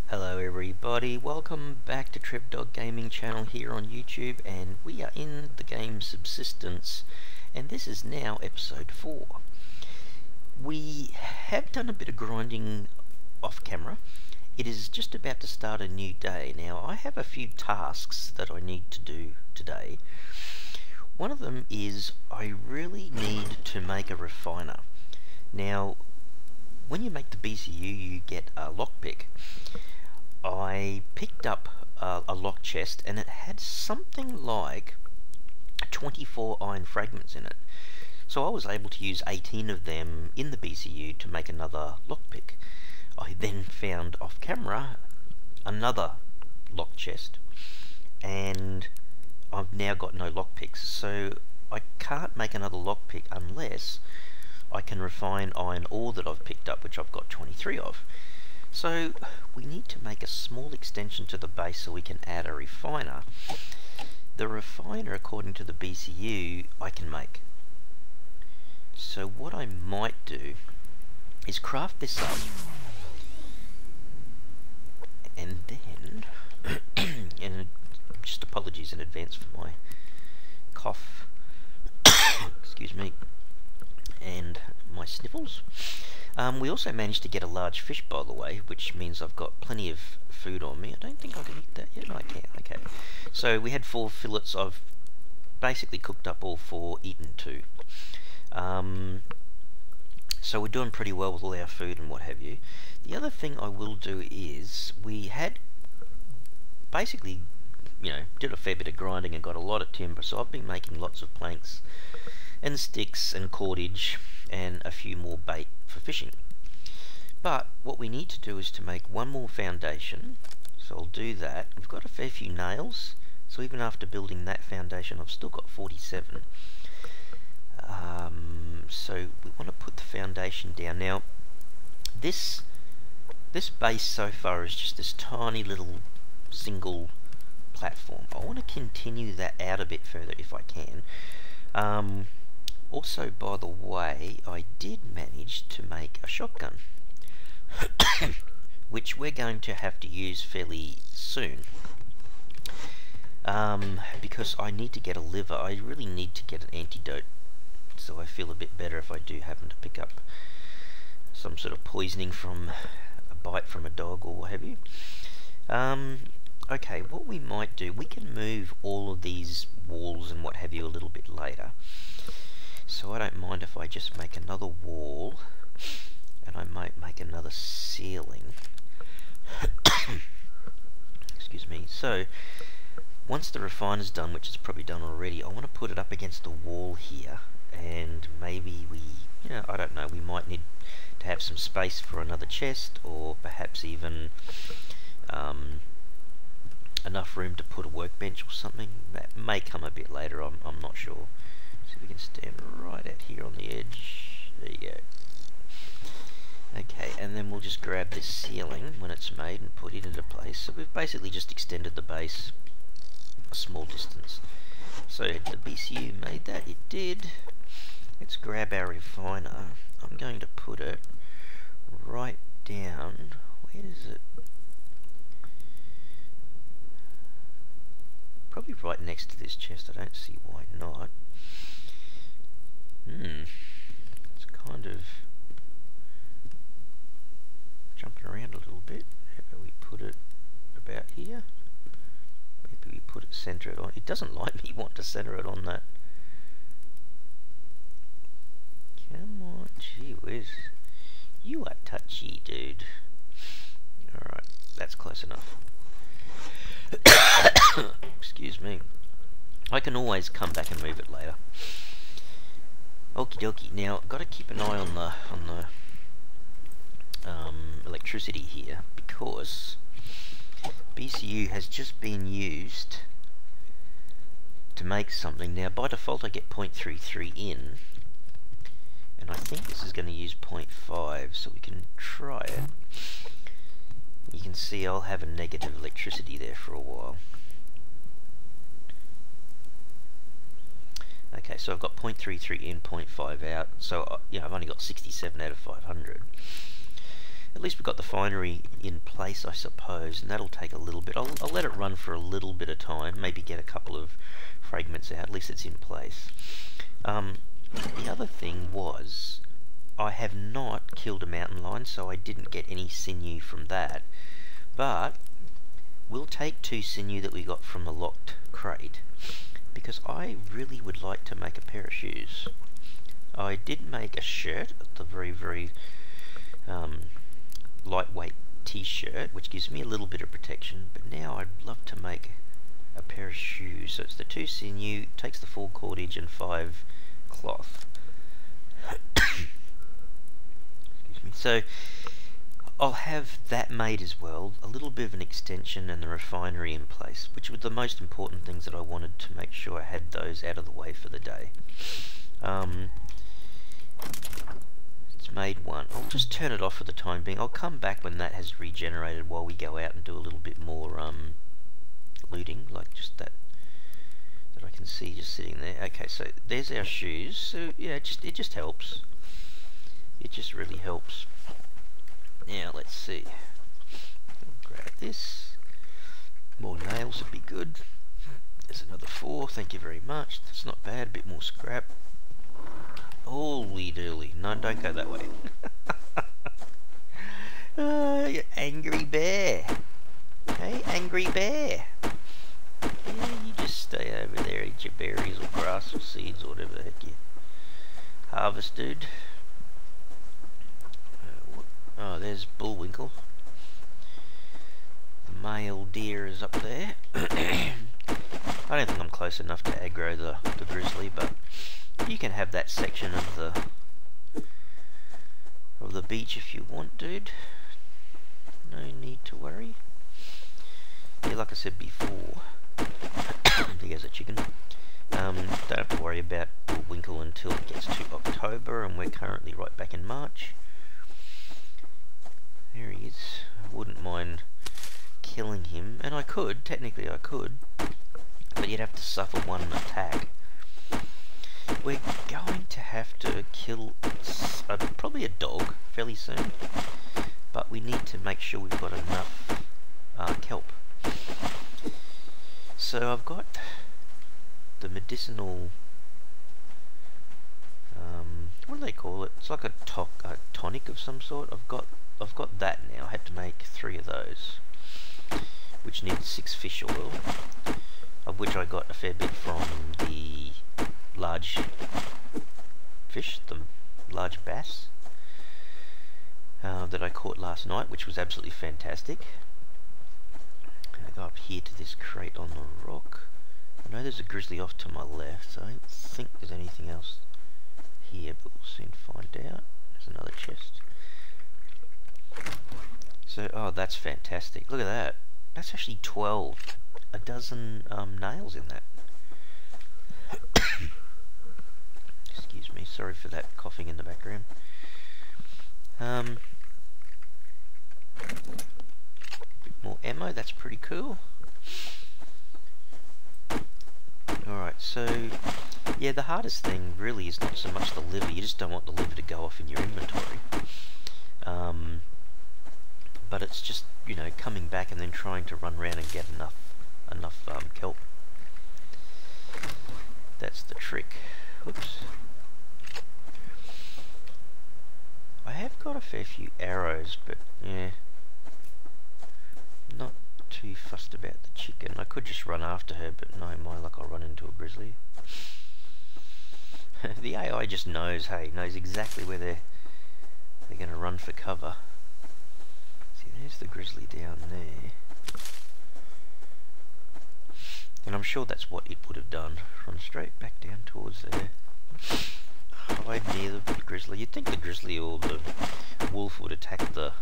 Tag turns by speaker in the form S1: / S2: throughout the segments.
S1: Hello everybody, welcome back to TrevDog Gaming channel here on YouTube, and we are in the game Subsistence, and this is now episode 4. We have done a bit of grinding off camera. It is just about to start a new day. Now I have a few tasks that I need to do today. One of them is I really need to make a refiner. Now when you make the BCU you get a lockpick. I picked up a lock chest and it had something like 24 iron fragments in it. So I was able to use 18 of them in the BCU to make another lockpick. I then found off camera another lock chest and I've now got no lockpicks. So I can't make another lockpick unless I can refine iron ore that I've picked up, which I've got 23 of. So we need to make a small extension to the base so we can add a refiner. The refiner, according to the BCU, I can make. So what I might do is craft this up, and then, and just apologies in advance for my cough, excuse me, and my sniffles. We also managed to get a large fish, by the way, which means I've got plenty of food on me. I don't think I can eat that yet. No, I can. Okay. So we had 4 fillets. I've basically cooked up all 4, eaten 2. So we're doing pretty well with all our food and what have you. The other thing I will do is we had basically, did a fair bit of grinding and got a lot of timber. So I've been making lots of planks and sticks and cordage and a few more bait for fishing. But what we need to do is to make one more foundation, so I'll do that. We've got a fair few nails, so even after building that foundation I've still got 47. So we want to put the foundation down. Now this base so far is just this tiny little single platform. I want to continue that out a bit further if I can. Also, by the way, I did manage to make a shotgun, which we're going to have to use fairly soon, because I need to get a liver. I really need to get an antidote, so I feel a bit better if I do happen to pick up some sort of poisoning from a bite from a dog or what have you. Okay, what we might do, we can move all of these walls and what have you a little bit later. So I don't mind if I just make another wall, and I might make another ceiling. Excuse me. So once the refiner's done, which is probably done already, I want to put it up against the wall here, and maybe we, I don't know, we might need to have some space for another chest, or perhaps even enough room to put a workbench or something. That may come a bit later, I'm not sure. So we can stand right out here on the edge. There you go. Okay, and then we'll just grab this ceiling when it's made and put it into place. So we've basically just extended the base a small distance. So the BCU made that, it did. Let's grab our refiner. I'm going to put it right down. Where is it? Probably right next to this chest. I don't see why not. It's kind of jumping around a little bit. How about we put it about here? Maybe we put it, center it on. It doesn't like me want to center it on that. Come on, gee whiz. You are touchy, dude. Alright, that's close enough. Excuse me. I can always come back and move it later. Okie dokie. Now, got to keep an eye on the electricity here, because BCU has just been used to make something. Now, by default, I get 0.33 in, and I think this is going to use 0.5, so we can try it. You can see I'll have a negative electricity there for a while. Okay, so I've got 0.33 in, 0.5 out, so I've only got 67 out of 500. at least we've got the refinery in place, I suppose, and that'll take a little bit. I'll let it run for a little bit of time, maybe get a couple of fragments out, at least it's in place. The other thing was, I have not killed a mountain lion, so I didn't get any sinew from that, but we'll take 2 sinew that we got from the locked crate, because I really would like to make a pair of shoes. I did make a shirt, the very lightweight t-shirt, which gives me a little bit of protection, but now I'd love to make a pair of shoes. So it's the 2 sinew, takes the 4 cordage and 5 cloth. Excuse me. So I'll have that made as well, a little bit of an extension and the refinery in place, which were the most important things that I wanted to make sure I had those out of the way for the day. It's made one. I'll just turn it off for the time being. I'll come back when that has regenerated while we go out and do a little bit more looting, like just that I can see just sitting there. Okay, so there's our shoes. So yeah, it just helps. It just really helps. Now let's see. I'll grab this. More nails would be good. There's another 4. Thank you very much. That's not bad. A bit more scrap. Holy dooly. No, don't go that way. You angry bear. Hey, angry bear. Yeah, you just stay over there, eat your berries or grass or seeds or whatever the heck you harvest, dude. Oh, there's Bullwinkle. The male deer is up there. I don't think I'm close enough to aggro the grizzly, but you can have that section of the beach if you want, dude. No need to worry. Yeah, like I said before, he has a chicken. Don't have to worry about Bullwinkle until it gets to October, and we're currently right back in March. There he is. I wouldn't mind killing him, and I could, technically I could, but you'd have to suffer 1 attack. We're going to have to kill probably a dog fairly soon, but we need to make sure we've got enough kelp. So I've got the medicinal, what do they call it? It's like a tonic of some sort. I've got that now. I had to make 3 of those, which needs 6 fish oil, of which I got a fair bit from the large fish, the large bass that I caught last night, which was absolutely fantastic. I go up here to this crate on the rock. I know there's a grizzly off to my left, so I don't think there's anything else here, but we'll soon find out. There's another chest. So, oh, that's fantastic. Look at that. That's actually 12. A dozen nails in that. Excuse me, sorry for that coughing in the background. Bit more ammo, that's pretty cool. Alright, so yeah, the hardest thing really is not so much the liver. You just don't want the liver to go off in your inventory. But it's just, you know, coming back and then trying to run around and get enough kelp. That's the trick. Oops. I have got a fair few arrows, but yeah, not too fussed about the chicken. I could just run after her, but no, my luck, I'll run into a grizzly. The AI just knows, hey, knows exactly where they're going to run for cover. See, there's the grizzly down there. And I'm sure that's what it would have done. Run straight back down towards there. Hide near the grizzly. You'd think the grizzly or the wolf would attack the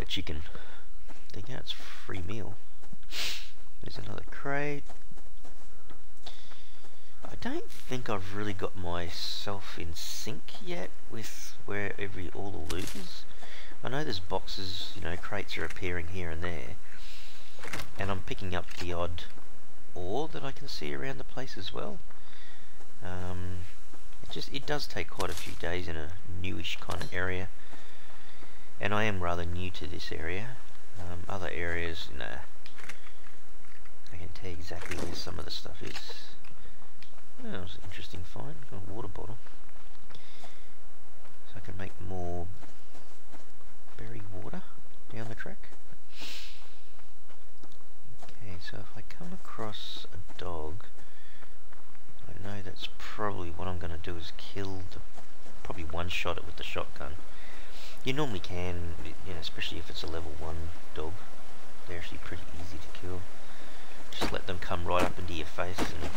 S1: chicken. Think, yeah, it's a free meal. There's another crate. I don't think I've really got myself in sync yet with where all the loot is. I know there's boxes, you know, crates are appearing here and there, and I'm picking up the odd ore that I can see around the place as well. It does take quite a few days in a newish kind of area. And I am rather new to this area. Other areas, I can tell you exactly where some of the stuff is. Oh, that was an interesting find. Got a water bottle. So I can make more berry water down the track. Okay, so if I come across a dog, I know that's probably what I'm going to do is probably one-shot it with the shotgun. You normally can, especially if it's a level 1 dog. They're actually pretty easy to kill. Just let them come right up into your face and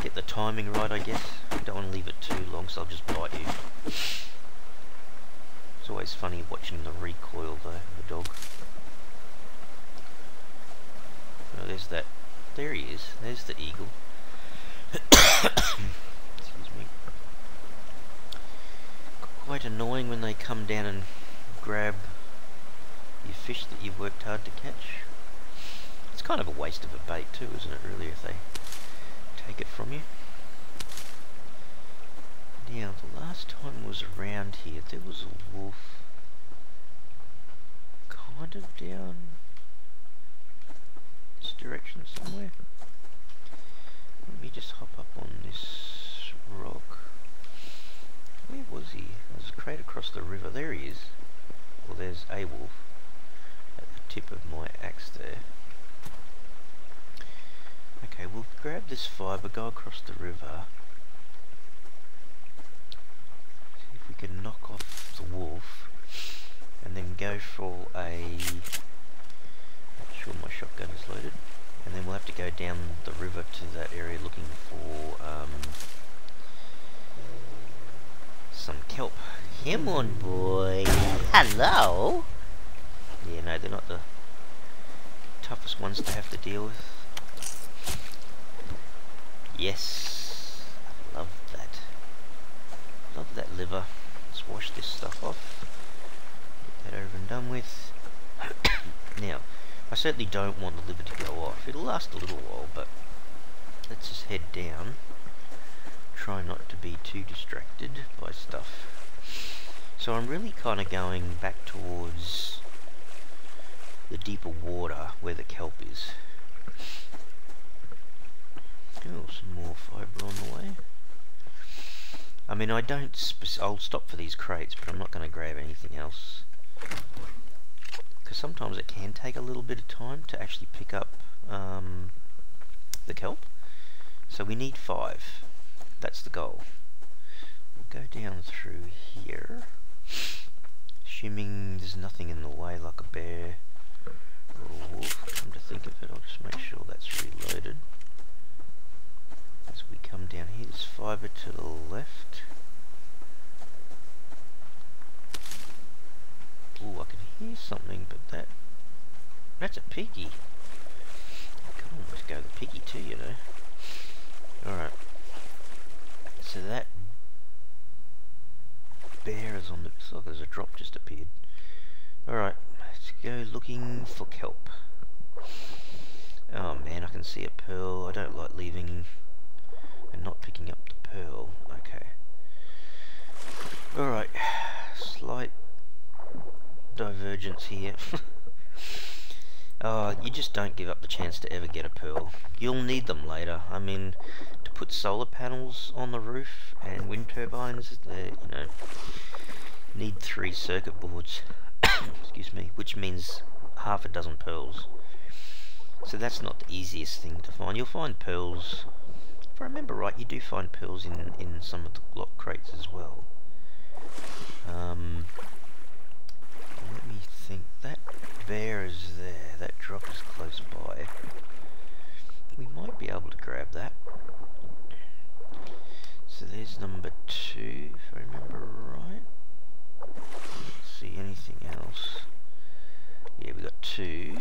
S1: get the timing right, I guess. You don't want to leave it too long, so they'll just bite you. It's always funny watching the recoil, though, of the dog. Oh, there's that. There he is. There's the eagle. Excuse me. Quite annoying when they come down and grab your fish that you've worked hard to catch. It's kind of a waste of a bait too, isn't it, really, if they take it from you. Now, the last time I was around here, there was a wolf kind of down this direction somewhere. Let me just hop up on this rock. Where was he? There's a crate across the river. There he is. Well, there's a wolf at the tip of my axe there. Okay, we'll grab this fibre, go across the river. See if we can knock off the wolf, and then go for a... Make sure my shotgun is loaded. And then we'll have to go down the river to that area looking for some kelp. Come on, boy. Hello. Yeah, no, they're not the toughest ones to have to deal with. Yes, love that. Love that liver. Let's wash this stuff off. Get that over and done with. Now, I certainly don't want the liver to go off. It'll last a little while, but let's just head down. Try not to be too distracted by stuff. So I'm really kind of going back towards the deeper water where the kelp is. Oh, some more fibre on the way. I mean, I'll stop for these crates, but I'm not going to grab anything else. Because sometimes it can take a little bit of time to actually pick up the kelp. So we need 5. That's the goal. We'll go down through here. Assuming there's nothing in the way like a bear or a wolf. Come to think of it, I'll just make sure that's reloaded. As we come down here, there's fibre to the left. Oh, I can hear something, but that's a piggy. I can almost go the piggy too, Alright. So that bear is on the... Looks like there's a drop just appeared. Alright, let's go looking for kelp. Oh man, I can see a pearl. I don't like leaving and not picking up the pearl. Okay. Alright, slight divergence here. You just don't give up the chance to ever get a pearl. You'll need them later. I mean, to put solar panels on the roof and wind turbines, they, need 3 circuit boards. Excuse me, which means half a dozen pearls. So that's not the easiest thing to find. You'll find pearls. If I remember right, you do find pearls in some of the block crates as well. Let me think. That bear is there. That drop is close by. We might be able to grab that. So there's number 2, if I remember right. Don't see anything else. Yeah, we got 2.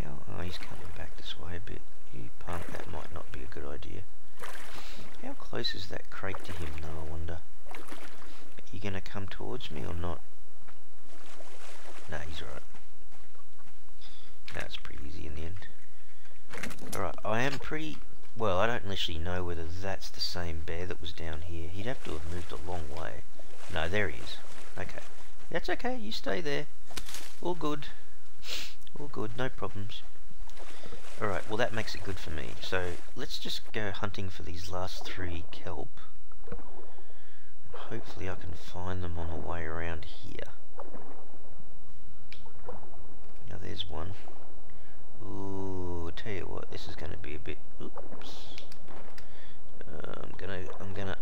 S1: Oh, he's coming back this way a bit. You punt, that might not be a good idea. How close is that crate to him though, I wonder? Are you going to come towards me or not? Nah, he's alright. That's pretty easy in the end. Alright, I am pretty... Well, I don't actually know whether that's the same bear that was down here. He'd have to have moved a long way. No, there he is. Okay. That's okay, you stay there. All good. All good, no problems. Alright, well that makes it good for me. So, let's just go hunting for these last 3 kelp. Hopefully I can find them on the way around here. Now there's one. Ooh, tell you what, this is going to be a bit... Oops. I'm gonna I'm gonna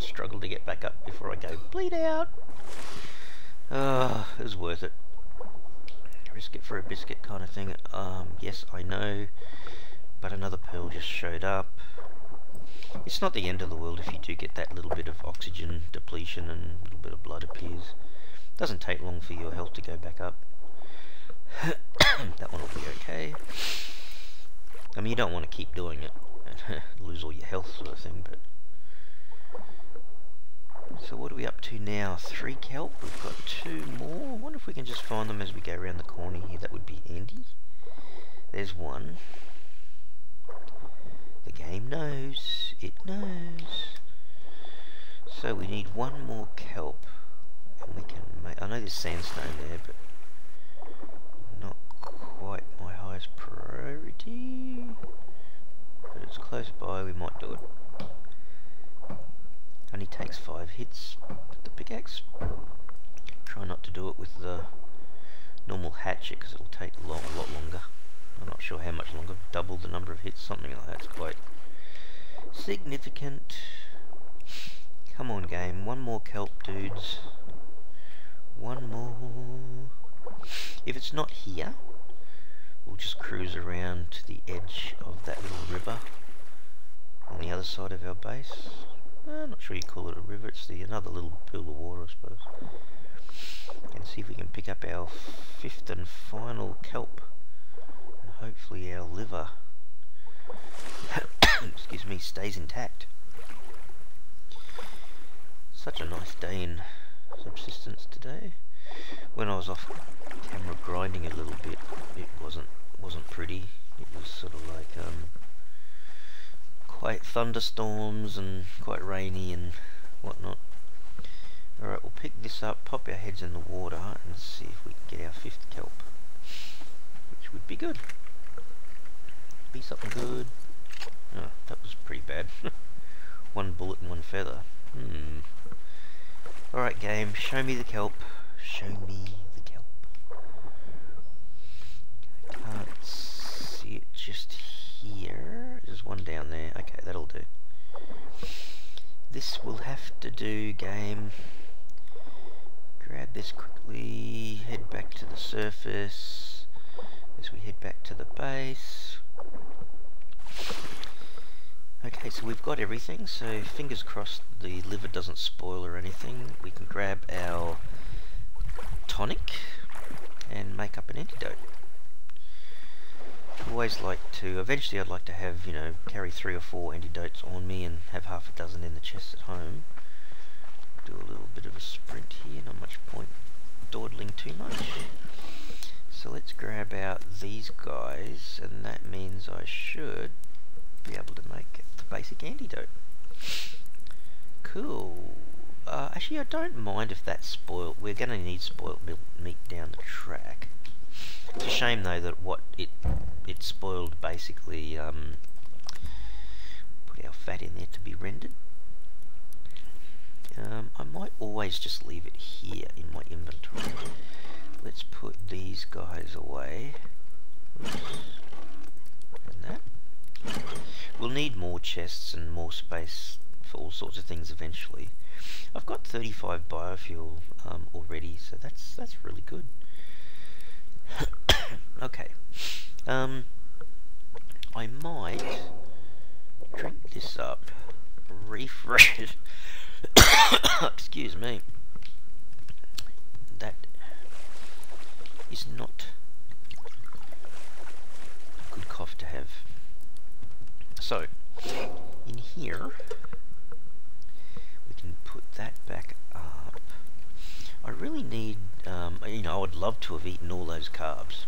S1: struggle to get back up before I go bleed out. It was worth it. Risk it for a biscuit kind of thing. Yes, I know, but another pearl just showed up. It's not the end of the world if you do get that little bit of oxygen depletion and a little bit of blood appears. Doesn't take long for your health to go back up. That one will be okay. I mean, you don't want to keep doing it and lose all your health sort of thing, but... So what are we up to now? 3 kelp, we've got 2 more. I wonder if we can just find them as we go around the corner here. That would be handy. There's one. The game knows. It knows. So we need 1 more kelp. And we can make... I know there's sandstone there, but... not quite my highest priority. But it's close by, we might do it. Only takes 5 hits with the pickaxe. Try not to do it with the normal hatchet because it'll take a lot longer. I'm not sure how much longer. Double the number of hits, something like that's quite significant. Come on, game. 1 more kelp, dudes. 1 more. If it's not here, we'll just cruise around to the edge of that little river on the other side of our base. I'm not sure you call it a river, it's another little pool of water, I suppose. And see if we can pick up our 5th and final kelp. And hopefully our liver, excuse me, stays intact. Such a nice day in Subsistence today. When I was off camera grinding a little bit, it wasn't pretty. It was sort of like quite thunderstorms and quite rainy and whatnot. Alright, we'll pick this up, pop our heads in the water and see if we can get our 5th kelp, which would be good. Be something good. Oh, that was pretty bad. 1 bullet and 1 feather. Alright, game, show me the kelp. Show me the kelp. Can't see it just here. There's 1 down there. Okay, that'll do. This will have to do, game. Grab this quickly. Head back to the surface as we head back to the base. Okay, so we've got everything, so fingers crossed the liver doesn't spoil or anything. We can grab our tonic and make up an antidote. Always like to, eventually I'd like to have, you know, carry 3 or 4 antidotes on me and have half a dozen in the chest at home. Do a little bit of a sprint here, not much point dawdling too much. So let's grab out these guys, and that means I should be able to make the basic antidote. Cool. Actually I don't mind if that's spoiled. We're going to need spoiled meat down the track. It's a shame though that what it spoiled basically put our fat in there to be rendered. I might always just leave it here in my inventory. Let's put these guys away. Oops. And that. We'll need more chests and more space for all sorts of things eventually. I've got 35 biofuel already, so that's really good. Okay. I might drink this up, refresh. Excuse me. That is not a good cough to have. So, in here, we can put that back up. I really need, you know, I would love to have eaten all those carbs.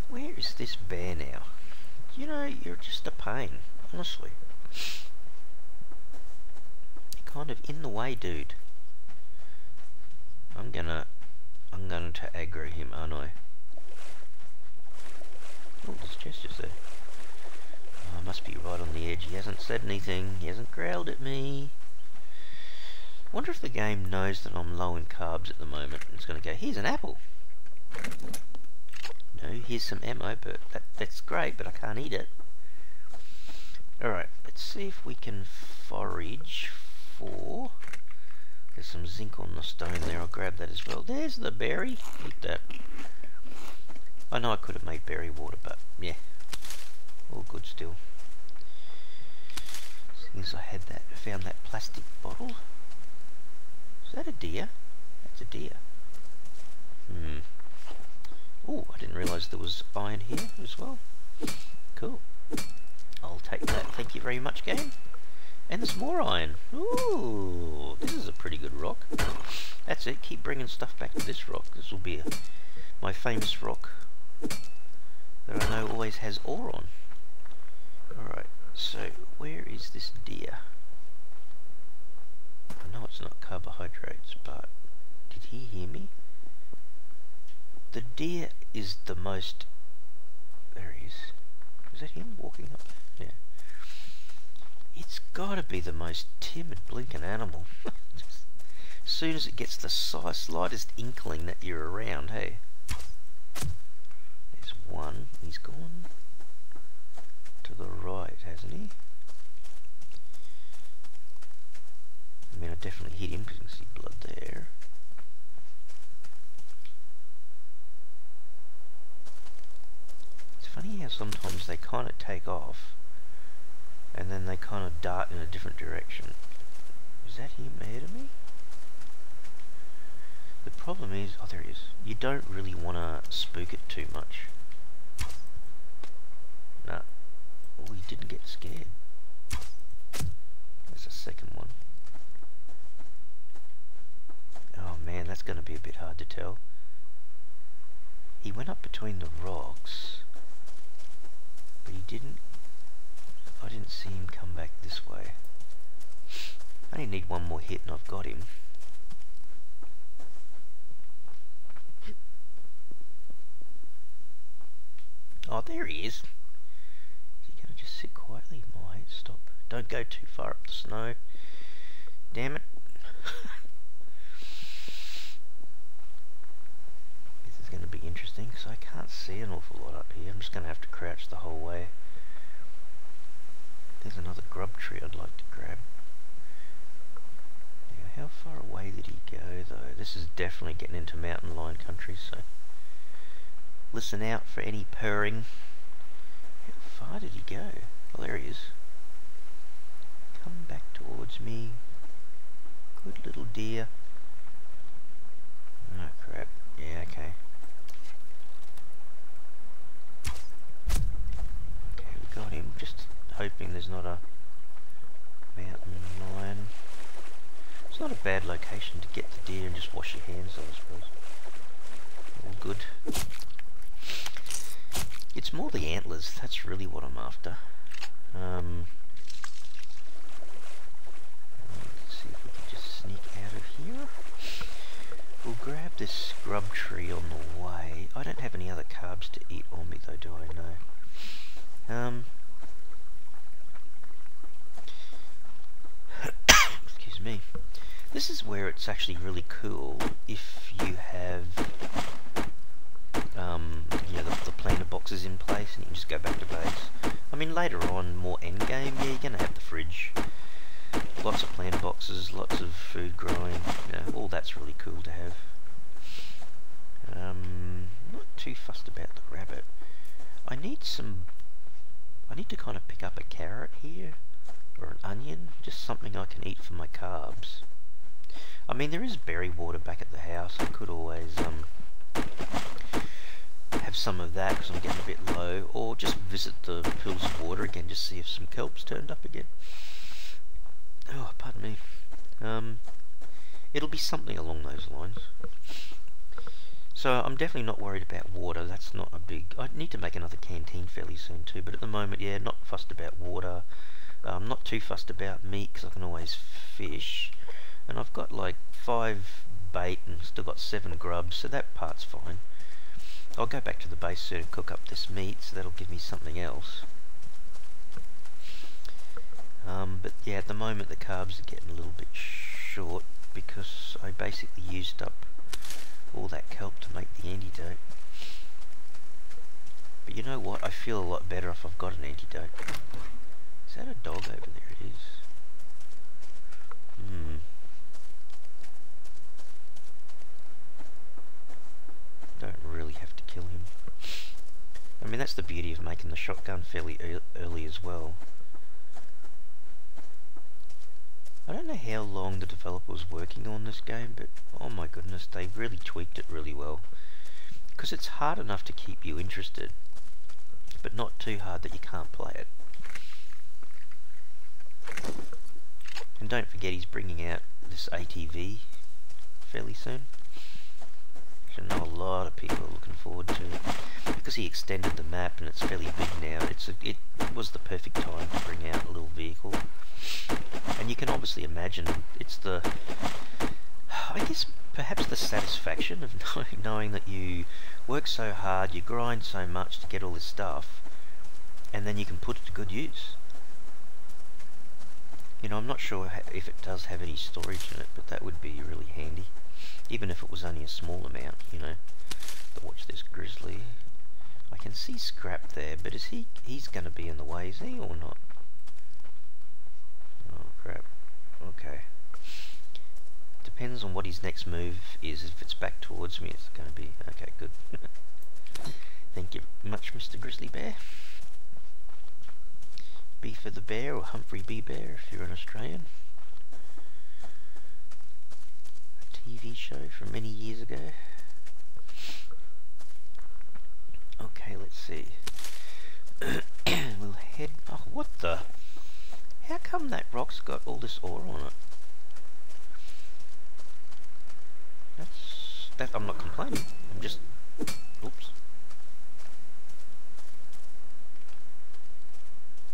S1: Where is this bear now? You know, you're just a pain, honestly. kind of in the way, dude. I'm going to aggro him, aren't I? Oh, there's chest just there. Oh, I must be right on the edge. He hasn't said anything. He hasn't growled at me. I wonder if the game knows that I'm low in carbs at the moment. It's going to go, here's an apple. No, here's some ammo, but that's great, but I can't eat it. Alright, let's see if we can forage for... There's some zinc on the stone there. I'll grab that as well. There's the berry. Eat that. I know I could have made berry water, but yeah, all good still. Since I had that, I found that plastic bottle. Is that a deer? That's a deer. Oh, I didn't realise there was iron here as well. Cool. I'll take that. Thank you very much, game. And there's more iron. Ooh, this is a pretty good rock. That's it. Keep bringing stuff back to this rock. This will be my famous rock that I know always has ore on. Alright, so where is this deer? I know it's not carbohydrates, but did he hear me? The deer is the most... There he is. Is that him walking up there? Yeah. It's gotta be the most timid blinking animal. As soon as it gets the slightest inkling that you're around, hey. There's one. He's gone to the right, hasn't he? I mean, I definitely hit him because you can see blood there. It's funny how sometimes they kind of take off and then they kind of dart in a different direction. Is that him ahead of me? The problem is, oh there he is, you don't really want to spook it too much. Nah. Oh, he didn't get scared. There's a second one. Oh man, that's going to be a bit hard to tell. He went up between the rocks, but he didn't... I didn't see him come back this way. I only need one more hit and I've got him. Oh, there he is. Is he going to just sit quietly? Might stop. Don't go too far up the snow. Damn it. This is going to be interesting because I can't see an awful lot up here. I'm just going to have to crouch the whole way. There's another grub tree I'd like to grab. Now, how far away did he go though? This is definitely getting into mountain lion country, so listen out for any purring. How far did he go? Oh, there he is. Come back towards me. Good little deer. Oh crap. Yeah, okay. Okay, we got him. Just hoping there's not a mountain lion. It's not a bad location to get the deer and just wash your hands, I suppose. All good. It's more the antlers, that's really what I'm after. Let's see if we can just sneak out of here. We'll grab this scrub tree on the way. I don't have any other carbs to eat on me though, do I? No. Excuse me. This is where it's actually really cool if you have you know, the planter boxes in place and you can just go back to base. I mean, later on, more endgame, yeah, you're going to have the fridge. Lots of planter boxes, lots of food growing, you know, all that's really cool to have. Not too fussed about the rabbit. I need to kind of pick up a carrot here, or an onion, just something I can eat for my carbs. I mean, there is berry water back at the house. I could always have some of that because I'm getting a bit low, or just visit the pools of water again, just see if some kelp's turned up again. Oh, pardon me. It'll be something along those lines. So I'm definitely not worried about water. That's not a big... I need to make another canteen fairly soon too, but at the moment, yeah, not fussed about water. I'm not too fussed about meat because I can always fish, and I've got like 5 bait and still got 7 grubs, so that part's fine. I'll go back to the base soon and cook up this meat, so that'll give me something else. But yeah, at the moment the carbs are getting a little bit short because I basically used up all that kelp to make the antidote. But you know what? I feel a lot better if I've got an antidote. Is that a dog over there? It is. Don't really have to kill him. I mean, that's the beauty of making the shotgun fairly early as well. I don't know how long the developer was working on this game, but oh my goodness, they really tweaked it really well. Because it's hard enough to keep you interested, but not too hard that you can't play it. And don't forget he's bringing out this ATV fairly soon, which I know a lot of people are looking forward to. Because he extended the map and it's fairly big now, it was the perfect time to bring out a little vehicle. And you can obviously imagine it's the, I guess perhaps the satisfaction of knowing that you work so hard, you grind so much to get all this stuff, and then you can put it to good use. You know, I'm not sure if it does have any storage in it, but that would be really handy. Even if it was only a small amount, you know. But watch this grizzly. I can see Scrap there, but he's going to be in the way, is he, or not? Oh, crap. Okay. Depends on what his next move is. If it's back towards me, it's going to be... Okay, good. Thank you much, Mr. Grizzly Bear. B for the Bear, or Humphrey B. Bear, if you're an Australian. A TV show from many years ago. Okay, let's see. We'll head... Oh, what the... How come that rock's got all this ore on it? That I'm not complaining. I'm just... Oops.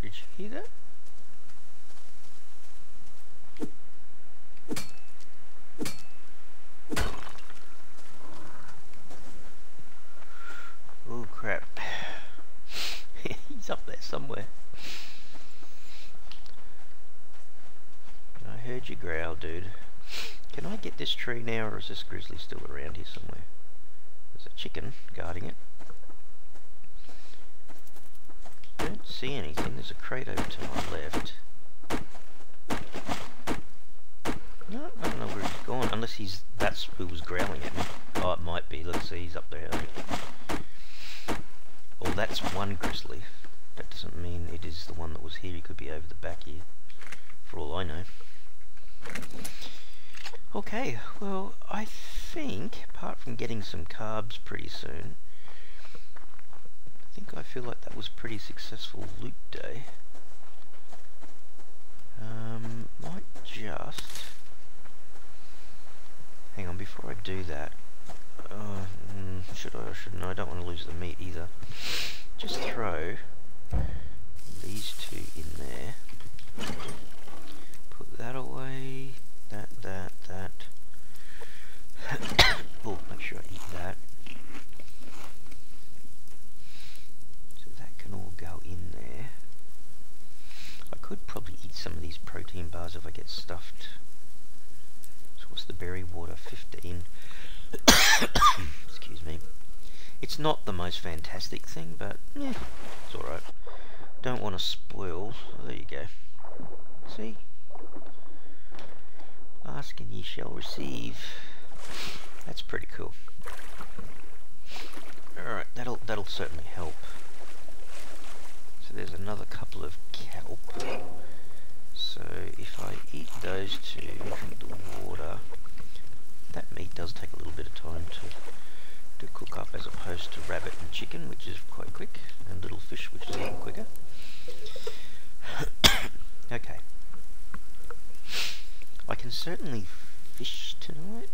S1: Did you hear that? Oh crap. He's up there somewhere. I heard you growl, dude. Can I get this tree now, or is this grizzly still around here somewhere? There's a chicken guarding it. I don't see anything. There's a crate over to my left. No, I don't know where he's gone, unless that's who was growling at me. Oh, it might be. Let's see, he's up there. Oh, that's one grizzly. That doesn't mean it is the one that was here. He could be over the back here, for all I know. Okay, well, I think, apart from getting some carbs pretty soon, I feel like that was pretty successful loot day. Might just... Hang on, before I do that, should I or shouldn't I? I don't want to lose the meat either. Just throw these two in there. Put that away. That. Oh, make sure I eat that. So that can all go in there. I could probably eat some of these protein bars if I get stuffed. So what's the berry water? 15. Excuse me. It's not the most fantastic thing, but yeah, it's alright. Don't want to spoil. Oh, there you go. See? Ask and ye shall receive. That's pretty cool. Alright, that'll certainly help. So there's another couple of kelp. So if I eat those two, drink the water, that meat does take a little bit of time to cook up, as opposed to rabbit and chicken, which is quite quick, and little fish, which is even quicker. Okay. I can certainly fish tonight.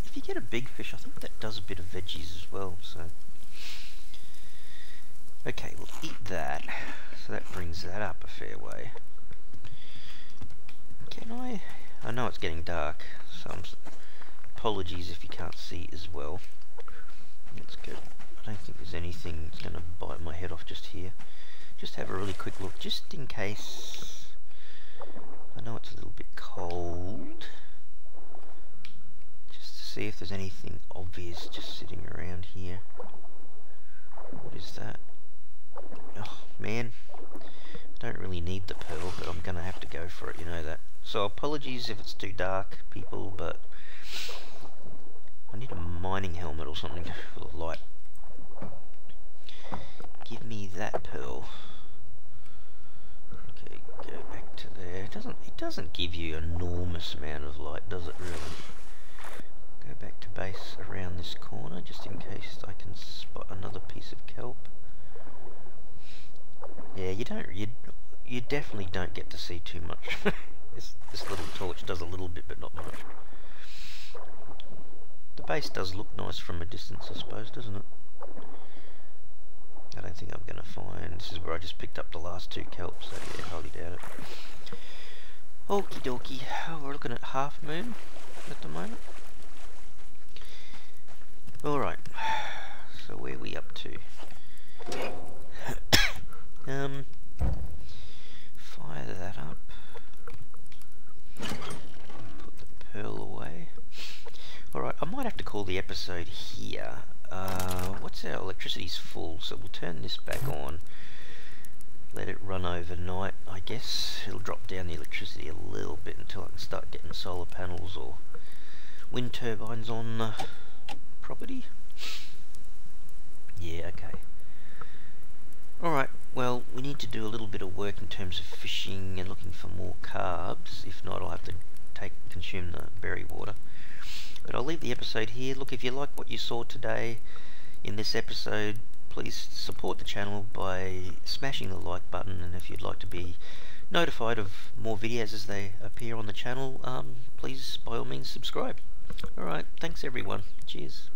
S1: If you get a big fish, I think that does a bit of veggies as well, so... Okay, we'll eat that. So that brings that up a fair way. Can I know it's getting dark, so apologies if you can't see as well. Let's go. I don't think there's anything that's going to bite my head off just here. Just have a really quick look, just in case. I know it's a little bit cold. Just to see if there's anything obvious just sitting around here. What is that? Oh man, I don't really need the pearl, but I'm gonna have to go for it, you know that. So apologies if it's too dark, people, but I need a mining helmet or something for the light. Give me that pearl. Okay, go back to there. It doesn't give you an enormous amount of light, does it really? Go back to base around this corner, just in case I can spot another piece of kelp. Yeah, you definitely don't get to see too much. This little torch does a little bit, but not much. The base does look nice from a distance, I suppose, doesn't it? I don't think I'm going to find... This is where I just picked up the last 2 kelps, so yeah, highly doubt it. Okie dokie. Oh, we're looking at half moon at the moment. Alright, so where are we up to? Fire that up. Put the pearl away. Alright, I might have to call the episode here. What's our electricity's full, so we'll turn this back on. Let it run overnight, I guess. It'll drop down the electricity a little bit until I can start getting solar panels or wind turbines on the property. Yeah, okay. Alright, well, we need to do a little bit of work in terms of fishing and looking for more carbs. If not, I'll have to consume the berry water. But I'll leave the episode here. Look, if you like what you saw today in this episode, please support the channel by smashing the like button, and if you'd like to be notified of more videos as they appear on the channel, please by all means subscribe. Alright, thanks everyone. Cheers.